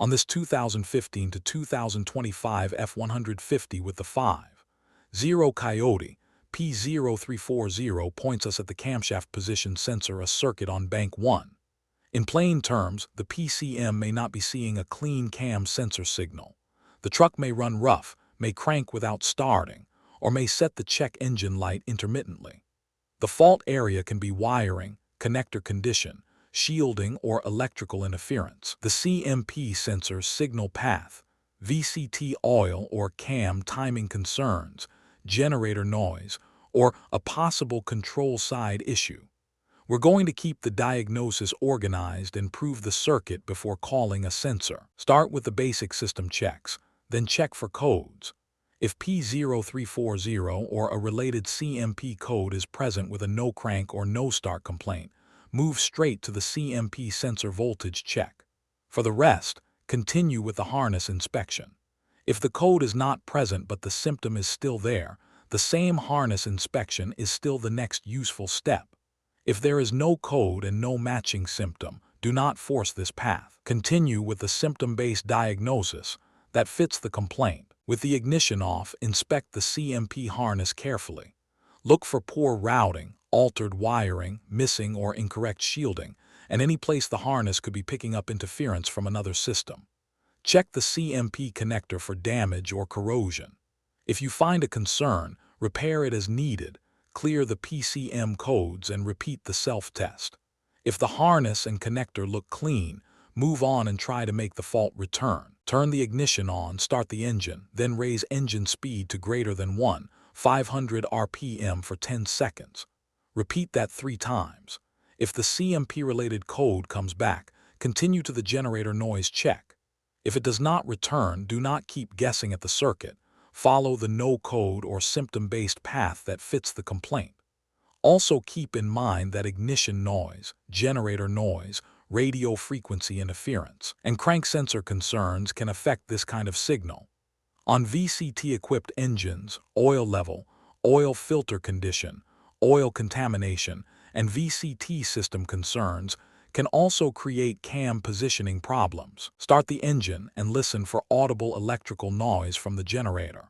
On this 2015 to 2025 F150 with the 5.0 Coyote P0340 points us at the camshaft position sensor, a circuit on bank 1. In plain terms, the PCM may not be seeing a clean cam sensor signal. The truck may run rough, may crank without starting, or may set the check engine light intermittently. The fault area can be wiring, connector condition, shielding, or electrical interference. The CMP sensor signal path, VCT oil or cam timing concerns, generator noise, or a possible control side issue. We're going to keep the diagnosis organized and prove the circuit before calling a sensor. Start with the basic system checks, then check for codes. If P0340 or a related CMP code is present with a no crank or no start complaint, move straight to the CMP sensor voltage check. For the rest, continue with the harness inspection. If the code is not present but the symptom is still there, the same harness inspection is still the next useful step. If there is no code and no matching symptom, do not force this path. Continue with the symptom-based diagnosis that fits the complaint. With the ignition off, inspect the CMP harness carefully. Look for poor routing, altered wiring, missing or incorrect shielding, and any place the harness could be picking up interference from another system. Check the CMP connector for damage or corrosion. If you find a concern, repair it as needed, clear the PCM codes, and repeat the self-test. If the harness and connector look clean, move on and try to make the fault return. Turn the ignition on, start the engine, then raise engine speed to greater than 500 RPM for 10 seconds. Repeat that 3 times. If the CMP-related code comes back, continue to the generator noise check. If it does not return, do not keep guessing at the circuit. Follow the no code or symptom-based path that fits the complaint. Also keep in mind that ignition noise, generator noise, radio frequency interference, and crank sensor concerns can affect this kind of signal. On VCT-equipped engines, oil level, oil filter condition, oil contamination, and VCT system concerns can also create cam positioning problems. Start the engine and listen for audible electrical noise from the generator.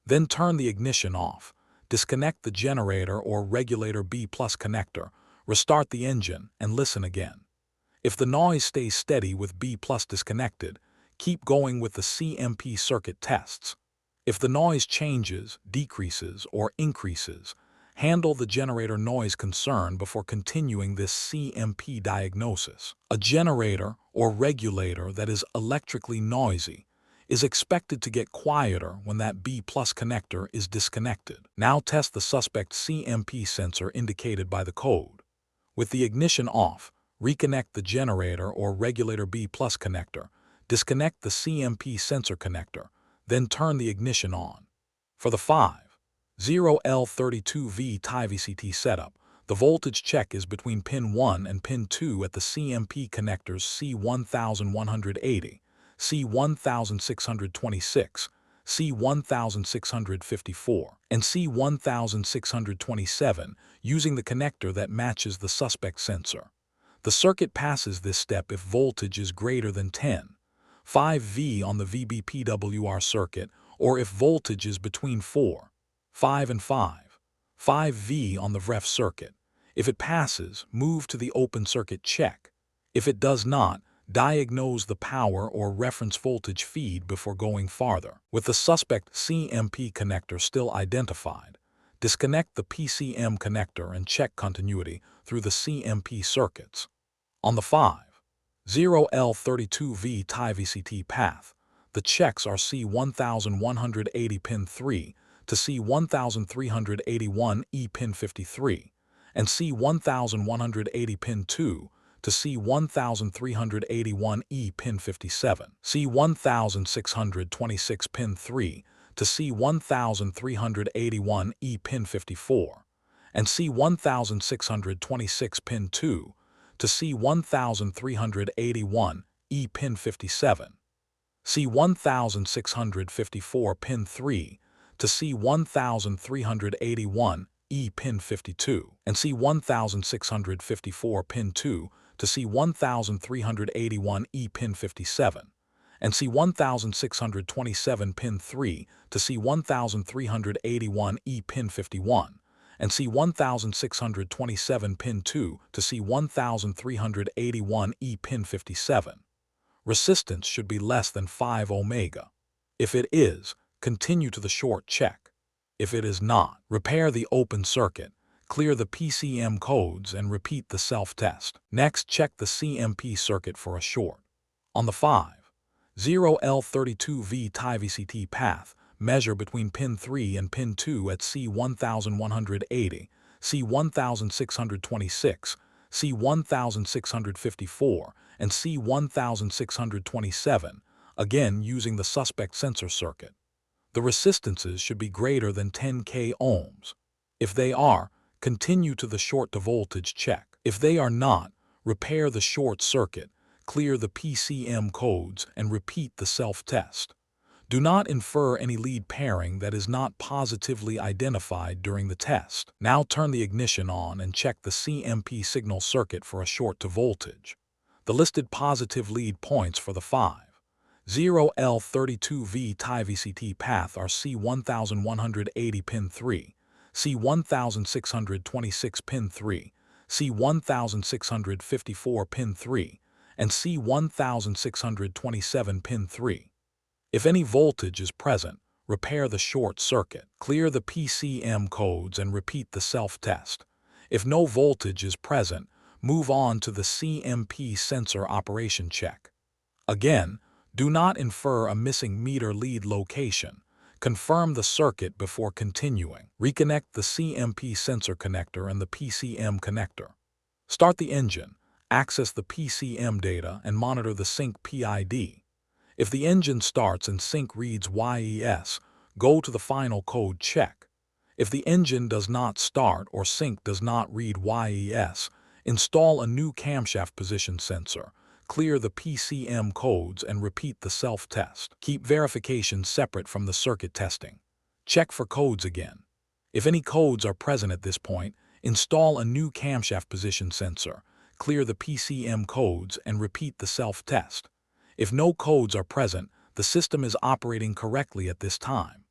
Then turn the ignition off. Disconnect the generator or regulator B+ connector, restart the engine, and listen again. If the noise stays steady with B+ disconnected, keep going with the CMP circuit tests. If the noise changes, decreases, or increases, handle the generator noise concern before continuing this CMP diagnosis. A generator or regulator that is electrically noisy is expected to get quieter when that B+ connector is disconnected. Now test the suspect CMP sensor indicated by the code. With the ignition off, reconnect the generator or regulator B+ connector, disconnect the CMP sensor connector, then turn the ignition on. For the 5.0L32V VCT setup, the voltage check is between pin 1 and pin 2 at the CMP connectors C1180, C1626, C1654, and C1627 using the connector that matches the suspect sensor. The circuit passes this step if voltage is greater than 10.5V on the VBPWR circuit, or if voltage is between 4.5 and 5.5V on the VREF circuit. If it passes, move to the open circuit check. If it does not, diagnose the power or reference voltage feed before going farther. With the suspect CMP connector still identified, disconnect the PCM connector and check continuity through the CMP circuits. On the 5.0L32V VCT path, the checks are C1180 pin 3 to C1381 E pin 53, and C1180 pin 2 to C1381 E pin 57, C1626 pin 3 to C1381 E pin 54, and C1626 pin 2 to C1381 E pin 57, C1654 pin 3 to C1381 E pin 52, and C1654 pin 2 to C1381 E pin 57, and C1627 pin 3 to C1381E pin 51, and C1627 pin 2 to C1381E pin 57. Resistance should be less than 5 ohms. If it is, continue to the short check. If it is not, repair the open circuit, clear the PCM codes, and repeat the self-test. Next, check the CMP circuit for a short. On the 5.0L32V TiVCT path, measure between pin 3 and pin 2 at C1180, C1626, C1654, and C1627, again using the suspect sensor circuit. The resistances should be greater than 10k ohms. If they are, continue to the short to voltage check. If they are not, repair the short circuit, clear the PCM codes, and repeat the self-test. Do not infer any lead pairing that is not positively identified during the test. Now turn the ignition on and check the CMP signal circuit for a short to voltage. The listed positive lead points for the 5.0L32V TiVCT path are C1180 pin 3, C1626 pin 3, C1654 pin 3, and C1627 pin 3. If any voltage is present, repair the short circuit, clear the PCM codes, and repeat the self-test. If no voltage is present, move on to the CMP sensor operation check. Again, do not infer a missing meter lead location. Confirm the circuit before continuing. Reconnect the CMP sensor connector and the PCM connector. Start the engine, access the PCM data, and monitor the sync PID. If the engine starts and sync reads YES, go to the final code check. If the engine does not start or sync does not read YES, install a new camshaft position sensor, clear the PCM codes, and repeat the self-test. Keep verification separate from the circuit testing. Check for codes again. If any codes are present at this point, install a new camshaft position sensor, clear the PCM codes, and repeat the self-test. If no codes are present, the system is operating correctly at this time.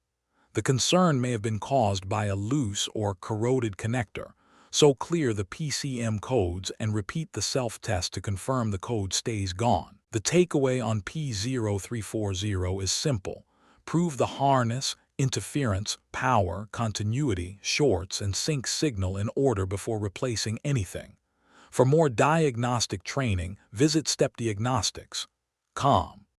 The concern may have been caused by a loose or corroded connector, so clear the PCM codes and repeat the self-test to confirm the code stays gone. The takeaway on P0340 is simple. Prove the harness, interference, power, continuity, shorts, and sync signal in order before replacing anything. For more diagnostic training, visit stepdiagnostics.com.